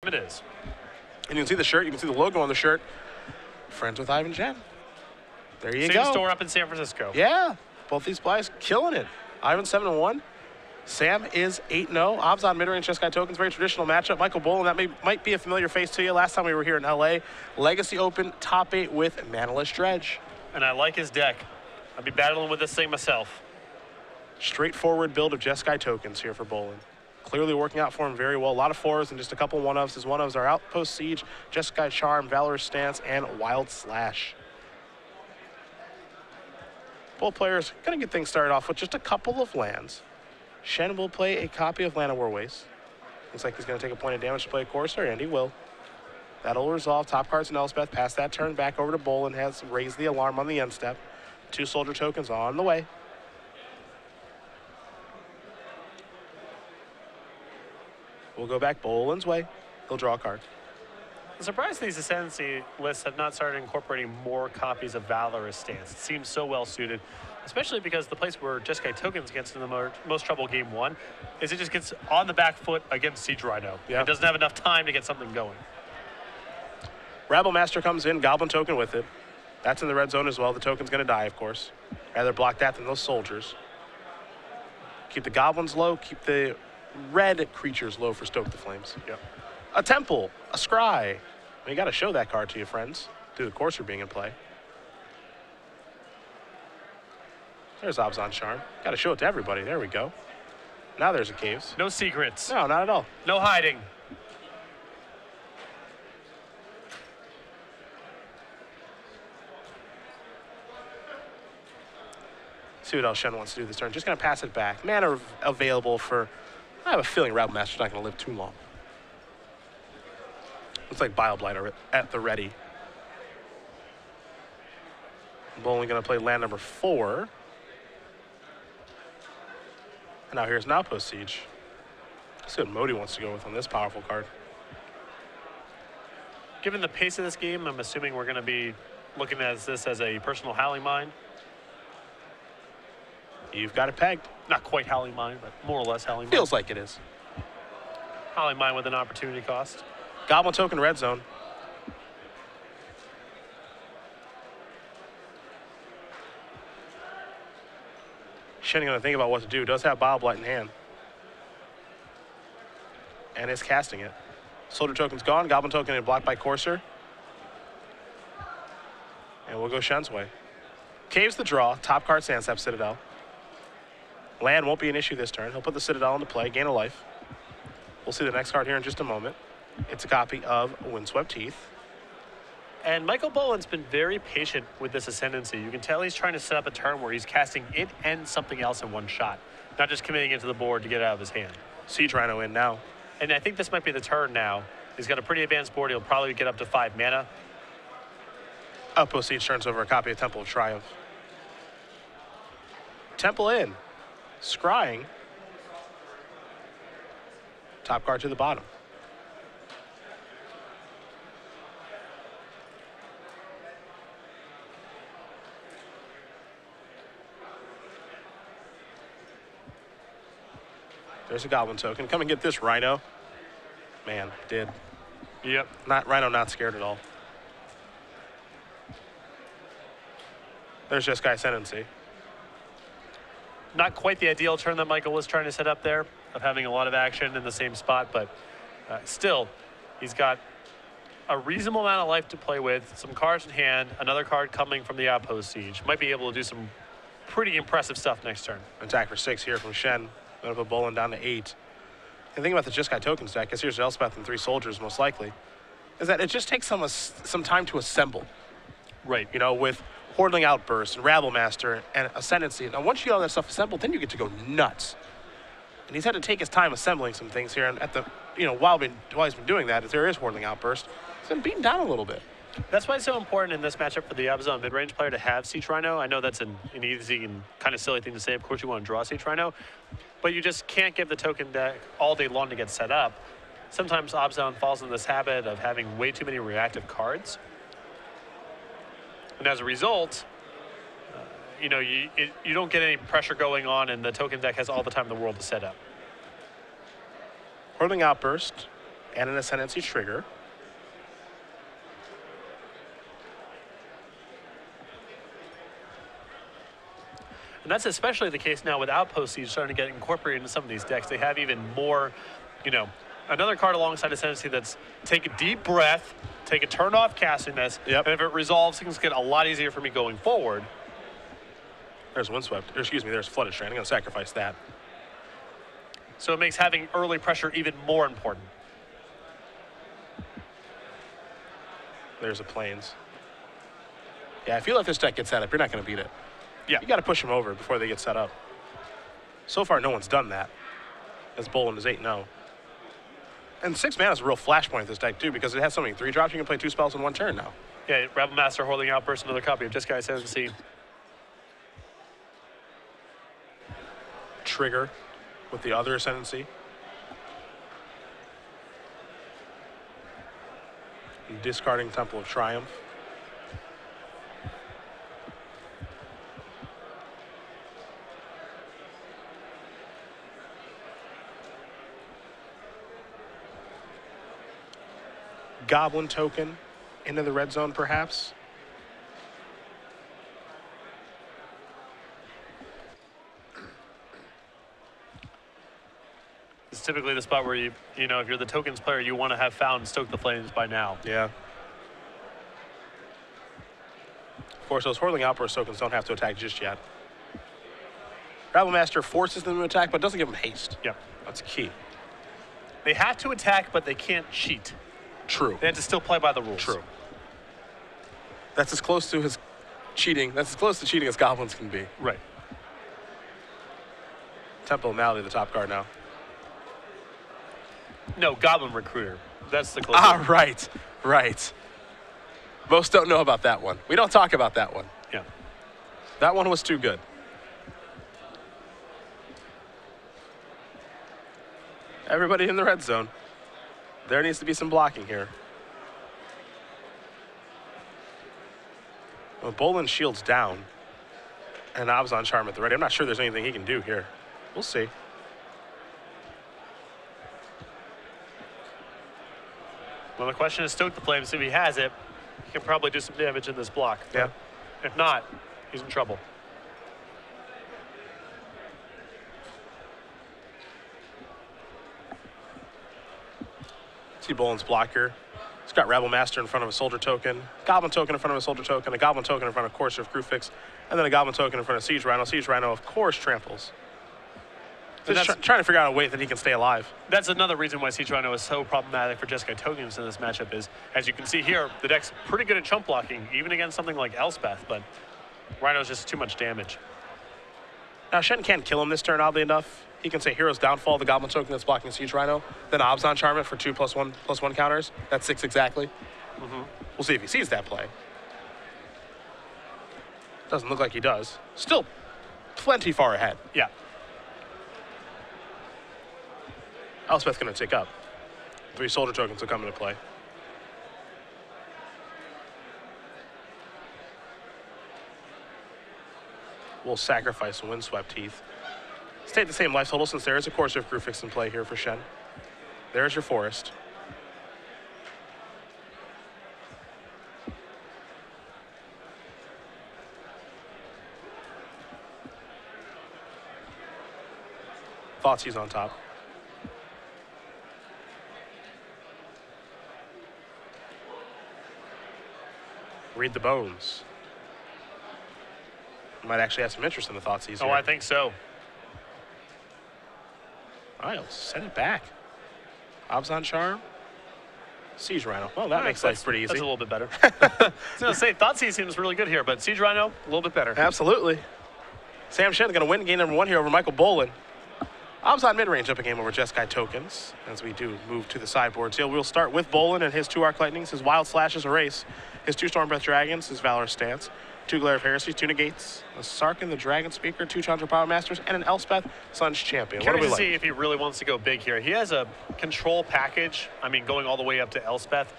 It is. And you can see the shirt. You can see the logo on the shirt. Friends with Ivan Shen. There you go. Same store up in San Francisco. Yeah. Both these guys killing it. Ivan 7-1. Sam is 8-0. Obs on mid-range chess guy tokens. Very traditional matchup. Michael Boland, that might be a familiar face to you. Last time we were here in LA. Legacy Open, top 8 with Manalist Dredge. And I like his deck. I'll be battling with this thing myself. Straightforward build of Jeskai tokens here for Boland. Clearly working out for him very well. A lot of 4s and just a couple 1-ofs. His 1-ofs are Outpost Siege, Jeskai Charm, Valorous Stance, and Wild Slash. Both players going to get things started off with just a couple of lands. Shen will play a copy of Land of Warways. Looks like he's going to take a point of damage to play a Courser, and he will. That'll resolve. Top cards and Elspeth. Pass that turn back over to Boland. Has raised the alarm on the end step. 2 soldier tokens on the way. We'll go back Boland's way. He'll draw a card. I'm surprised these Ascendancy lists have not started incorporating more copies of Valorous Stance. It seems so well suited, especially because the place where Jeskai tokens gets in the most trouble game 1 is it just gets on the back foot against Siege Rhino. Yeah. It doesn't have enough time to get something going. Rabble Master comes in, Goblin token with it. That's in the red zone as well. The token's going to die, of course. Rather block that than those soldiers. Keep the Goblins low, keep the red creatures low for Stoke the Flames. Yep. A Temple, a Scry. You got to show that card to your friends through the Courser being in play. There's Obzon Charm. Got to show it to everybody. There we go. Now there's a Caves. No secrets. No, not at all. No hiding. See what else Shen wants to do this turn. Just going to pass it back. Mana available for... I have a feeling Rabble Master's not going to live too long. Looks like Bile Blight at the ready. Boland going to play land number 4. And now here's an Outpost Siege. Let's see what Modi wants to go with on this powerful card. Given the pace of this game, I'm assuming we're going to be looking at this as a personal Howling Mine. You've got it pegged. Not quite Howling Mine, but more or less Howling Mine. Feels like it is. Howling Mine with an opportunity cost. Goblin token red zone. Shen going to think about what to do. Does have Bile Blight in hand. And is casting it. Soldier token's gone. Goblin token is blocked by Courser. And we'll go Shen's way. Caves the draw. Top card Sandstep Citadel. Land won't be an issue this turn. He'll put the Citadel into play. Gain a life. We'll see the next card here in just a moment. It's a copy of Windswept Heath. And Michael Boland's been very patient with this Ascendancy. You can tell he's trying to set up a turn where he's casting it and something else in one shot, not just committing it to the board to get it out of his hand. Siege Rhino in now. And I think this might be the turn now. He's got a pretty advanced board. He'll probably get up to 5 mana. Outpost Siege turns over a copy of Temple of Triumph. Temple in. Scrying. Top card to the bottom. There's a Goblin token. Come and get this, Rhino. Man, did. Yep. Rhino not scared at all. There's just Jeskai Ascendancy. Not quite the ideal turn that Michael was trying to set up there, of having a lot of action in the same spot, but still, he's got a reasonable amount of life to play with, some cards in hand, another card coming from the Outpost Siege. Might be able to do some pretty impressive stuff next turn. Attack for 6 here from Shen. Going to put Boland down to 8. The thing about the Jeskai tokens deck, because here's Elspeth and 3 soldiers most likely, is that it just takes some time to assemble. Right. You know, with Hordling Outburst and Rabble Master and Ascendancy. Now, once you get all that stuff assembled, then you get to go nuts. And he's had to take his time assembling some things here. And at the, while he's been doing that, if there is Hordling Outburst, he's been beaten down a little bit. That's why it's so important in this matchup for the Abzon mid-range player to have Siege Rhino. I know that's an easy and kind of silly thing to say. Of course, you want to draw Siege Rhino, but you just can't give the token deck all day long to get set up. Sometimes Abzon falls in this habit of having way too many reactive cards. And as a result, you don't get any pressure going on, and the token deck has all the time in the world to set up. Hordling Outburst and an Ascendancy trigger. And that's especially the case now with Outpost Siege starting to get incorporated into some of these decks. They have even more, you know, another card alongside Ascendancy that's take a deep breath, take a turn off casting this, Yep. and if it resolves, things get a lot easier for me going forward. There's Windswept, or excuse me, there's Flooded Strand. I'm going to sacrifice that. So it makes having early pressure even more important. There's a Plains. Yeah, if you let this deck get set up, you're not going to beat it. Yeah. You got to push them over before they get set up. So far, no one's done that, as Boland is 8-0. And 6 mana is a real flashpoint of this deck, too, because it has so many 3-drops. You can play 2 spells in 1 turn now. Yeah, Rebel Master, Hoarding Outburst, another copy of Jeskai Ascendancy. Trigger with the other Ascendancy. And discarding Temple of Triumph. Goblin token into the red zone, perhaps. It's typically the spot where you know, if you're the tokens player, you want to have found Stoke the Flames by now. Yeah. Of course, those Whirling Outburst tokens don't have to attack just yet. Rabble Master forces them to attack, but doesn't give them haste. Yep. That's key. They have to attack, but they can't cheat. True. They have to still play by the rules. True. That's as close to his cheating. That's as close to cheating as goblins can be. Right. Temple of Malady, the top card now. No, Goblin Recruiter. That's the closest. Right. Right. Most don't know about that one. We don't talk about that one. Yeah. That one was too good. Everybody in the red zone. There needs to be some blocking here. Well, Boland shields down. And Abzan Charm at the ready. I'm not sure there's anything he can do here. We'll see. Well, the question is Stoke the Flames. If he has it, he can probably do some damage in this block. Yeah. If not, he's in trouble. See Boland's blocker. He's got Rabble Master in front of a Soldier token, Goblin token in front of a Soldier token, a Goblin token in front of Courser of Crewfix, and then a Goblin token in front of Siege Rhino. Siege Rhino, of course, tramples. Just trying to figure out a way that he can stay alive. That's another reason why Siege Rhino is so problematic for Jeskai tokens in this matchup is, as you can see here, the deck's pretty good at chump blocking, even against something like Elspeth, but Rhino's just too much damage. Now, Shen can't kill him this turn, oddly enough. He can say Hero's Downfall, the Goblin token that's blocking Siege Rhino, then Abzan Charm it for 2+1/+1 counters. That's 6 exactly. We'll see if he sees that play. Doesn't look like he does. Still plenty far ahead. Yeah. Elspeth's going to tick up. 3 Soldier tokens will come into play. We'll sacrifice Windswept Teeth. Stay at the same life total since there is a Courser of Crewfix in play here for Shen. There's your Forest. Thoughtseize on top. Read the bones. Might actually have some interest in the Thoughtseize here. Oh, I think so. All right, let's send it back. Abzan Charm. Siege Rhino. Well, that makes life pretty easy. That's a little bit better. I was going to say, Thoughtseize seems really good here, but Siege Rhino, a little bit better. Absolutely. Sam Shen going to win game number 1 here over Michael Boland. Abzan mid-range up a game over Jeskai tokens as we do move to the sideboard. So we'll start with Boland and his 2 Arc Lightnings, his Wild Slashes Erase, his 2 Stormbreath Dragons, his Valorous Stance, 2 Glare of Heresies, 2 Negates, a Sarkhan the Dragon Speaker, 2 Chandra Power Masters, and an Elspeth Sun's Champion. What do we Curious like? to see if he really wants to go big here. He has a control package, I mean, going all the way up to Elspeth.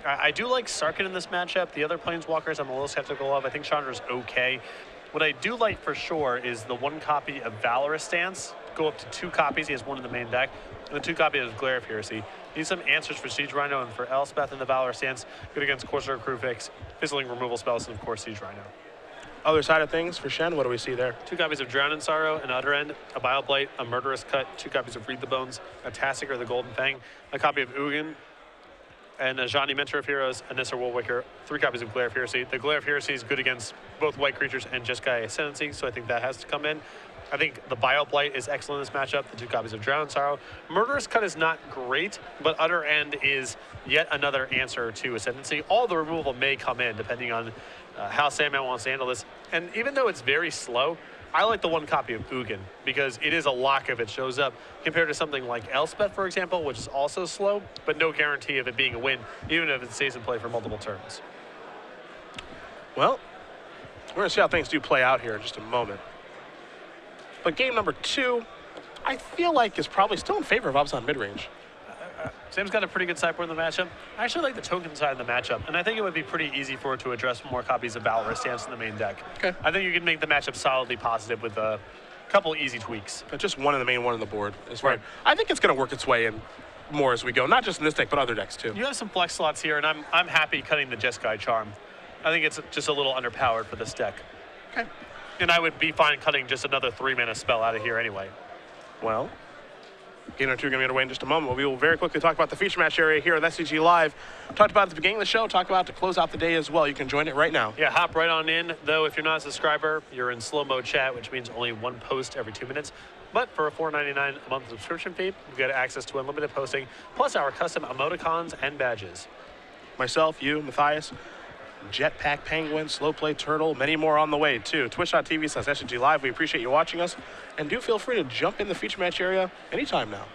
I do like Sarkhan in this matchup. The other Planeswalkers I'm a little skeptical of. I think Chandra's okay. What I do like for sure is the 1 copy of Valorous Stance. Go up to 2 copies. He has 1 in the main deck. And the 2 copies of Glare of Heresy. Need some answers for Siege Rhino and for Elspeth in the Valor stance. Good against Corsair Crew Fix, fizzling removal spells, and of course Siege Rhino. Other side of things for Shen, what do we see there? 2 copies of Drown in Sorrow, an Utter End, a Bile Blight, a Murderous Cut, 2 copies of Read the Bones, a Tastic or the Golden Fang, a copy of Ugin, and a Johnny Mentor of Heroes, a Nisser Woolwicker, 3 copies of Glare of Heresy. The Glare of Heresy is good against both white creatures and Jeskai Ascendancy, so I think that has to come in. I think the Bile Blight is excellent in this matchup, the 2 copies of Drown in Sorrow. Murderous Cut is not great, but Utter End is yet another answer to Ascendancy. All the removal may come in, depending on how Sandman wants to handle this. And even though it's very slow, I like the 1 copy of Ugin because it is a lock if it shows up, compared to something like Elspeth, for example, which is also slow, but no guarantee of it being a win, even if it stays in play for multiple turns. Well, we're going to see how things do play out here in just a moment. But game number 2, I feel like is probably still in favor of Abzan midrange. Sam's got a pretty good sideboard in the matchup. I actually like the token side of the matchup, and I think it would be pretty easy for it to address more copies of Valorous stance in the main deck. Okay. I think you can make the matchup solidly positive with a couple easy tweaks. But just 1 in the main, 1 in the board is fine. Right. I think it's going to work its way in more as we go, not just in this deck, but other decks too. You have some flex slots here, and I'm happy cutting the Jeskai Charm. I think it's just a little underpowered for this deck. Okay. And I would be fine cutting just another 3-mana spell out of here anyway. Well, game number 2 going to be underway in just a moment. We will very quickly talk about the feature match area here at SCG Live. Talked about at the beginning of the show, talk about to close out the day as well. You can join it right now. Yeah, hop right on in. Though if you're not a subscriber, you're in slow-mo chat, which means only 1 post every 2 minutes. But for a $4.99 a month subscription fee, you get access to unlimited posting, plus our custom emoticons and badges. Myself, you, Matthias, Jetpack Penguin, Slow Play Turtle, many more on the way too. Twitch.tv/SCG Live. We appreciate you watching us. And do feel free to jump in the feature match area anytime now.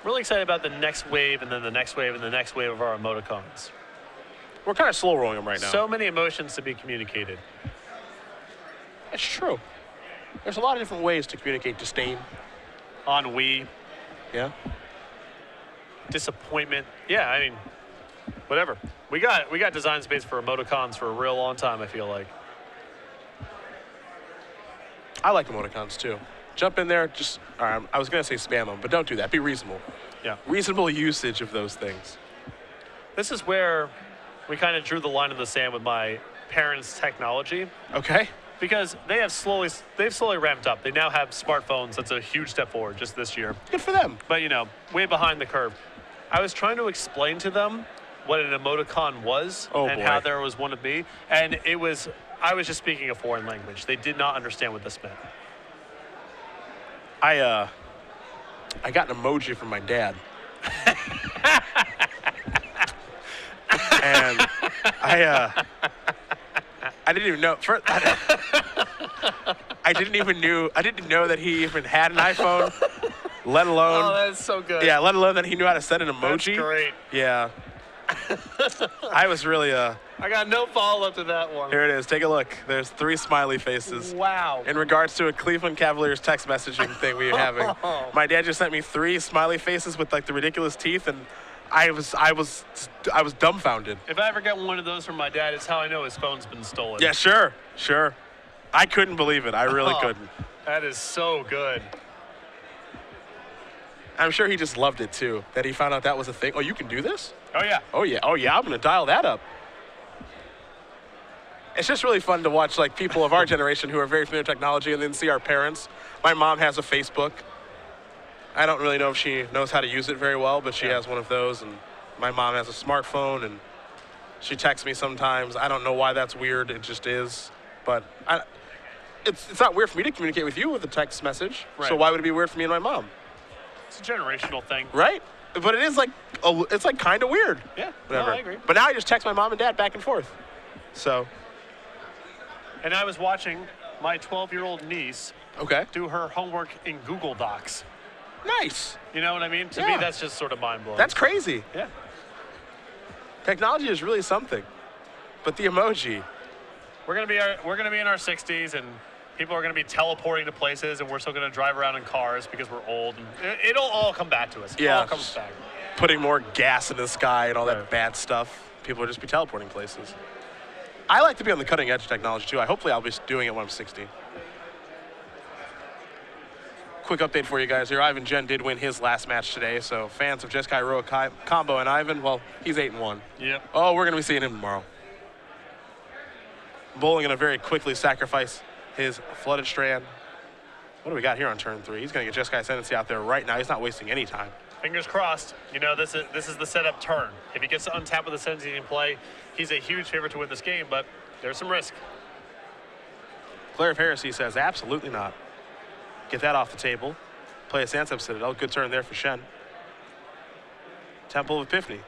Really excited about the next wave and then the next wave and the next wave of our emoticons. We're kind of slow rolling them right now. So many emotions to be communicated. It's true. There's a lot of different ways to communicate disdain. Ennui, Yeah. disappointment. Yeah, I mean, whatever. We got design space for emoticons for a real long time, I feel like. I like emoticons too. Jump in there, just, all right, I was going to say spam them, but don't do that. Be reasonable. Yeah. Reasonable usage of those things. This is where we kind of drew the line in the sand with my parents' technology. Okay. Because they've slowly ramped up. They now have smartphones. That's a huge step forward just this year. Good for them. But, you know, way behind the curve. I was trying to explain to them what an emoticon was and how there was one of me. And I was just speaking a foreign language. They did not understand what this meant. I got an emoji from my dad. And I didn't even know. I didn't know that he even had an iPhone, let alone. Oh, that's so good. Yeah, let alone that he knew how to send an emoji. That's great. Yeah. I was really I got no follow-up to that one. Here it is. Take a look. There's 3 smiley faces. Wow. In regards to a Cleveland Cavaliers text messaging thing we were having. My dad just sent me 3 smiley faces with like the ridiculous teeth, and I was dumbfounded. If I ever get one of those from my dad, it's how I know his phone's been stolen. Yeah, sure. I couldn't believe it. I really couldn't. That is so good. I'm sure he just loved it too, that he found out that was a thing. Oh, you can do this? Oh, yeah. Oh, yeah, I'm going to dial that up. It's just really fun to watch like people of our generation who are very familiar with technology and then see our parents. My mom has a Facebook. I don't really know if she knows how to use it very well, but she has one of those. And my mom has a smartphone, and she texts me sometimes. I don't know why that's weird. It just is. But it's not weird for me to communicate with you with a text message. Right. So why would it be weird for me and my mom? It's a generational thing. Right? But it is like, it's like kind of weird. Yeah, whatever. No, I agree. But now I just text my mom and dad back and forth. So. And I was watching my 12-year-old niece do her homework in Google Docs. Nice. You know what I mean? To me, that's just sort of mind-blowing. That's crazy. Yeah. Technology is really something. But the emoji. We're gonna be in our 60s, and people are gonna be teleporting to places, and we're still gonna drive around in cars because we're old. And it'll all come back to us. It all comes back. Putting more gas in the sky and all that bad stuff. People will just be teleporting places. I like to be on the cutting edge of technology too. Hopefully I'll be doing it when I'm 60. quick update for you guys here. Ivan Jen did win his last match today, so fans of Jeskai Roa Combo and Ivan, well, he's 8-1. Yep. Oh, we're going to be seeing him tomorrow. Boland going to very quickly sacrifice his Flooded Strand. What do we got here on turn 3? He's going to get Jeskai Ascendancy out there right now. He's not wasting any time. Fingers crossed. You know, this is the setup turn. If he gets to untap with Ascendancy in play, he's a huge favorite to win this game, but there's some risk. Claire of Heresy says, absolutely not. Get that off the table. Play a Sandsep Citadel. Good turn there for Shen. Temple of Epiphany.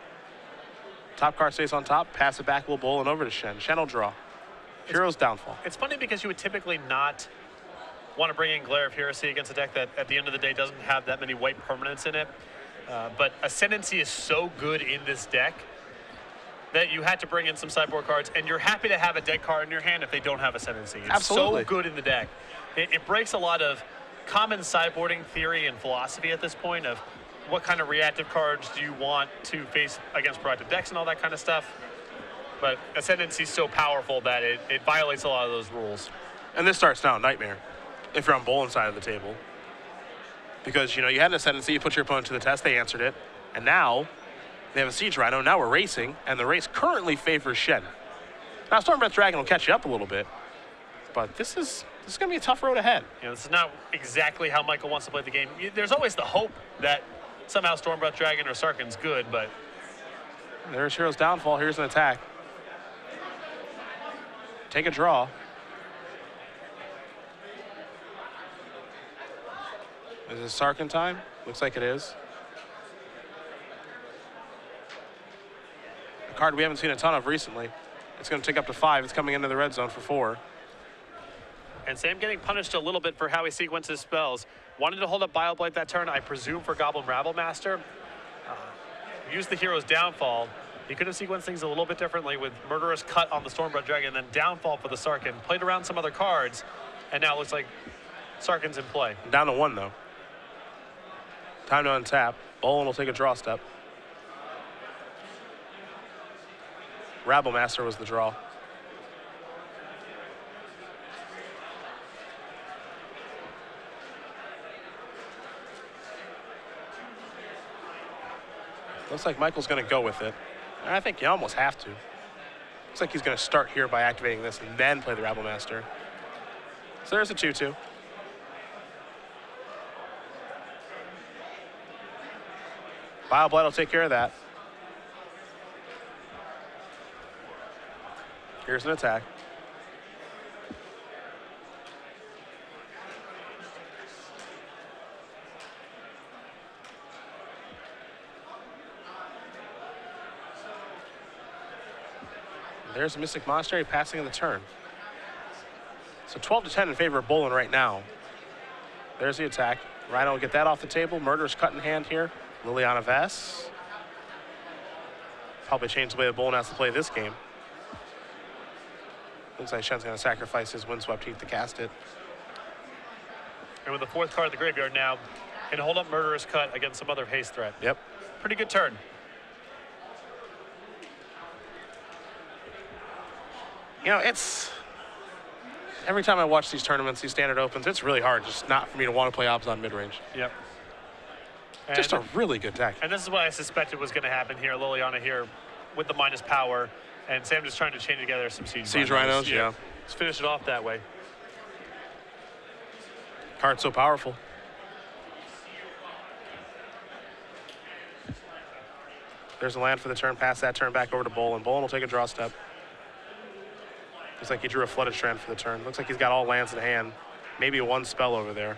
Top card stays on top. Pass it back. We'll bowl and over to Shen. Shen will draw. Hero's Downfall. It's funny because you would typically not want to bring in Glare of Heresy against a deck that at the end of the day doesn't have that many white permanents in it. But Ascendancy is so good in this deck that you had to bring in some sideboard cards, and you're happy to have a deck card in your hand if they don't have Ascendancy. It's Absolutely. so good in the deck. It breaks a lot of common sideboarding theory and philosophy at this point of what kind of reactive cards do you want to face against proactive decks and all that kind of stuff. But Ascendancy is so powerful that it violates a lot of those rules. And this starts now Nightmare, if you're on Boland's side of the table. Because, you know, you had an Ascendancy, you put your opponent to the test, they answered it, and now they have a Siege Rhino. Now we're racing, and the race currently favors Shen. Now Stormbreath Dragon will catch you up a little bit, but this is going to be a tough road ahead. You know, this is not exactly how Michael wants to play the game. There's always the hope that somehow Stormbreath Dragon or Sarkhan's good, but... There's Hero's Downfall. Here's an attack. Take a draw. Is it Sarkhan time? Looks like it is. A card we haven't seen a ton of recently. It's going to take up to 5. It's coming into the red zone for 4. And Sam getting punished a little bit for how he sequences spells. Wanted to hold up Bioblade that turn, I presume, for Goblin Rabblemaster. Used the Hero's Downfall. He could have sequenced things a little bit differently with Murderous Cut on the Stormbreath Dragon, then Downfall for the Sarkhan. Played around some other cards, and now it looks like Sarkhan's in play. Down to 1, though. Time to untap. Boland will take a draw step. Rabblemaster was the draw. Looks like Michael's going to go with it. And I think you almost have to. Looks like he's going to start here by activating this and then play the Rabblemaster. So there's a 2-2. Bioblight will take care of that. Here's an attack. There's a Mystic Monastery passing in the turn. So 12-10 in favor of Boland right now. There's the attack. Rhino will get that off the table. Murder's cut in hand here. Liliana Vess. Probably change the way that Boland has to play this game. Looks like Shen's going to sacrifice his Windswept Heath to cast it. And with the 4th card of the graveyard now, can hold up Murderous Cut against some other haste threat. Yep. Pretty good turn. You know, it's... Every time I watch these tournaments, these standard opens, it's really hard just not for me to want to play Abzan midrange. Yep. And just a really good deck. And this is what I suspected was going to happen here. Liliana here with the minus power, and Sam just trying to chain together some Siege Rhinos, yeah. Let's finish it off that way. Card's so powerful. There's a land for the turn. Pass that turn back over to Boland. Boland will take a draw step. Looks like he drew a Flooded Strand for the turn. Looks like he's got all lands in hand. Maybe one spell over there.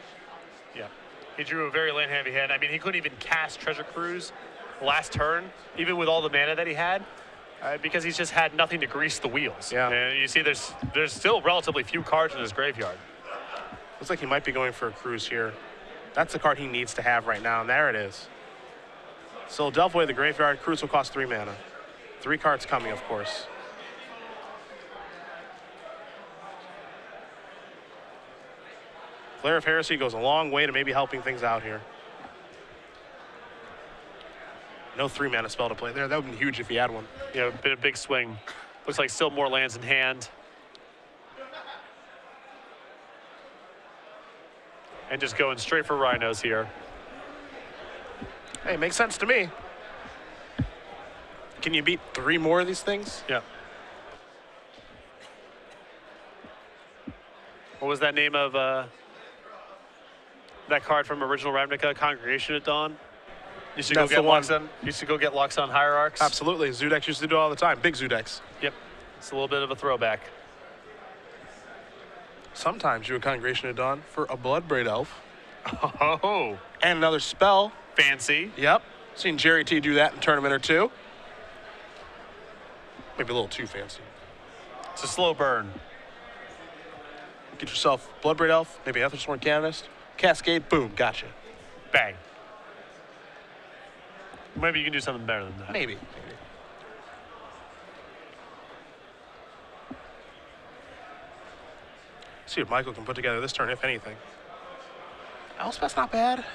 Yeah. He drew a very land-heavy hand. I mean, he couldn't even cast Treasure Cruise last turn, even with all the mana that he had, because he's just had nothing to grease the wheels. Yeah. And you see there's still relatively few cards in his graveyard. Looks like he might be going for a Cruise here. That's the card he needs to have right now, and there it is. So delve away the graveyard. Cruise will cost 3 mana. 3 cards coming, of course. Glare of Heresy goes a long way to maybe helping things out here. No 3 mana spell to play there. That would be huge if he had one. Yeah, been a big swing. Looks like still more lands in hand. and just going straight for rhinos here. Hey, makes sense to me. Can you beat 3 more of these things? Yeah. What was that name of that card from original Ravnica, Congregation at Dawn? Used to go get locks on. Used to go get locks on hierarchs. Absolutely. Zudex used to do it all the time. Big Zudex. Yep. It's a little bit of a throwback. Sometimes you a Congregation of Dawn for a Bloodbraid Elf. Oh. And another spell. Fancy. Yep. Seen Jerry T do that in a tournament or 2. Maybe a little too fancy. It's a slow burn. Get yourself Bloodbraid Elf, maybe Ethersworn Canonist, Cascade, boom, gotcha. Bang. Maybe you can do something better than that. Maybe. See what Michael can put together this turn, if anything. Elspeth's not bad.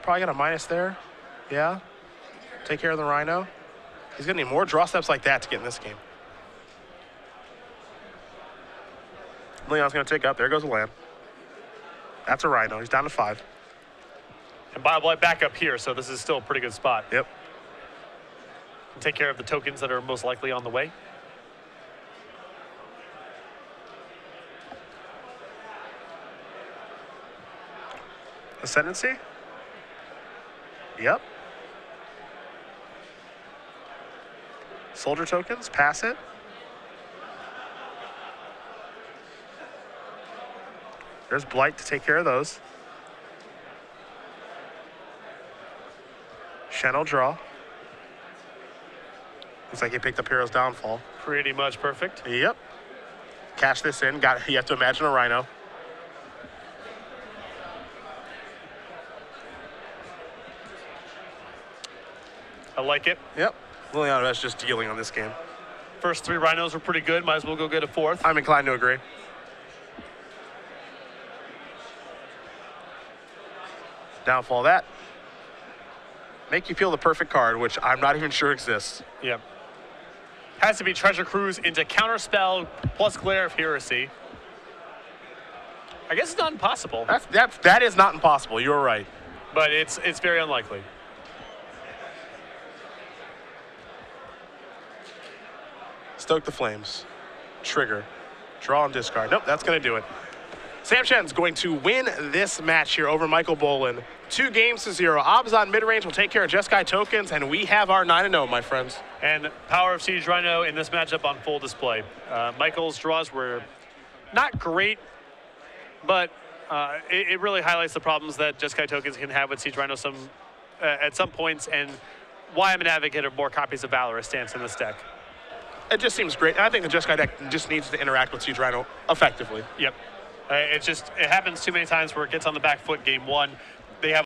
Probably got a minus there. Yeah. Take care of the Rhino. He's going to need more draw steps like that to get in this game. Leon's going to take up. There goes a land. That's a Rhino. He's down to 5. And Bioblight back up here, so this is still a pretty good spot. Yep. Take care of the tokens that are most likely on the way. Ascendancy? Yep. Soldier tokens, pass it. There's Blight to take care of those. Shen will draw. Looks like he picked up Hero's Downfall. Pretty much perfect. Yep. Cash this in. You have to imagine a Rhino. I like it. Yep. Liliana is just dealing on this game. First 3 rhinos were pretty good. Might as well go get a 4th. I'm inclined to agree. Downfall that. Make you peel the perfect card, which I'm not even sure exists. Yep. Has to be Treasure Cruise into Counterspell plus Glare of Heresy. I guess it's not impossible. That is not impossible. You're right. But it's very unlikely. Stoke the Flames. Trigger. Draw and discard. Nope, that's going to do it. Sam Shen's going to win this match here over Michael Boland. 2-0. Abzan mid-range will take care of Jeskai tokens, and we have our 9-0, my friends. And Power of Siege Rhino in this matchup on full display. Michael's draws were not great, but it really highlights the problems that Jeskai tokens can have with Siege Rhino at some points, and why I'm an advocate of more copies of Valorous stance in this deck. It just seems great. I think the Jeskai deck just needs to interact with Siege Rhino effectively. Yep. It happens too many times where it gets on the back foot game 1. They have